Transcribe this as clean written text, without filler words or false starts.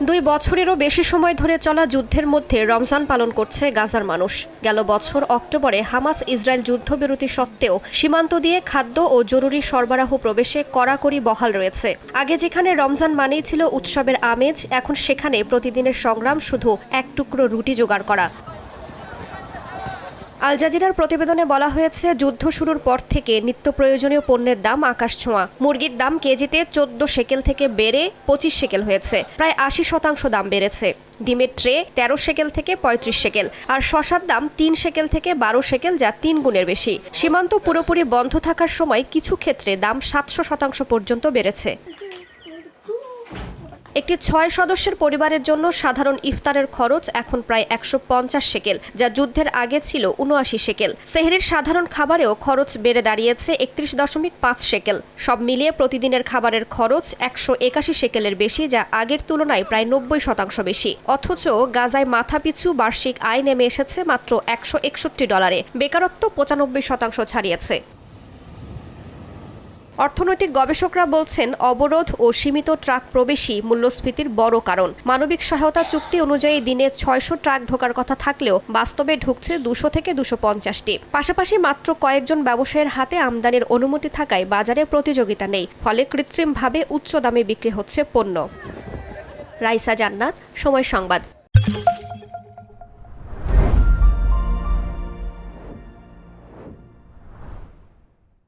2 বছরেরও বেশি সময় ধরে চলা যুদ্ধের মধ্যে রমজান পালন করছে গাজার মানুষ। গেল বছর অক্টোবরে হামাস ইসরায়েল যুদ্ধবিরতি সত্ত্বেও সীমান্ত দিয়ে খাদ্য ও জরুরি সরবরাহ প্রবেশে কড়াকড়ি বহাল রয়েছে। আগে যেখানে রমজান মানেই ছিল উৎসবের আমেজ, এখন সেখানে প্রতিদিনের সংগ্রাম শুধু এক টুকরো রুটি জোগাড় করা। আল জাজিরার প্রতিবেদনে বলা হয়েছে, যুদ্ধ শুরুর পর থেকে নিত্য প্রয়োজনীয় পণ্যের দাম আকাশছোঁয়া। মুরগির দাম কেজিতে 14 শেকেল থেকে বেড়ে 25 শেকেল হয়েছে, প্রায় 80% দাম বেড়েছে। ডিমের ট্রে 13 শেকেল থেকে 35 শেকেল, আর শসার দাম 3 শেকেল থেকে 12 শেকেল, যা 3 গুণের বেশি। সীমান্ত পুরোপুরি বন্ধ থাকার সময় কিছু ক্ষেত্রে দাম 700% পর্যন্ত বেড়েছে। একটি 6 সদস্যের পরিবারের জন্য সাধারণ ইফতারের খরচ এখন প্রায় 150 শেকেল, যা যুদ্ধের আগে ছিল 79 শেকেল। সেহরির সাধারণ খাবারেও খরচ বেড়ে দাঁড়িয়েছে 31.5 শেকেল। সব মিলিয়ে প্রতিদিনের খাবারের খরচ 181 শেকেলের বেশি, যা আগের তুলনায় প্রায় 90% বেশি। অথচ গাজায় মাথাপিছু বার্ষিক আয় নেমে এসেছে মাত্র $161। বেকারত্ব 95% ছাড়িয়েছে। অর্থনৈতিক গবেষকরা বলছেন, অবরোধ ও সীমিত ট্রাক প্রবেশই মূল্যস্ফীতির বড় কারণ। মানবিক সহায়তা চুক্তি অনুযায়ী দিনে 600 ট্রাক ঢোকার কথা থাকলেও বাস্তবে ঢুকছে 200 থেকে 250টি। পাশাপাশি মাত্র কয়েকজন ব্যবসায়ীর হাতে আমদানির অনুমতি থাকায় বাজারে প্রতিযোগিতা নেই, ফলে কৃত্রিমভাবে উচ্চ দামে বিক্রি হচ্ছে পণ্য। রাইসা জান্নাত, সময় সংবাদ।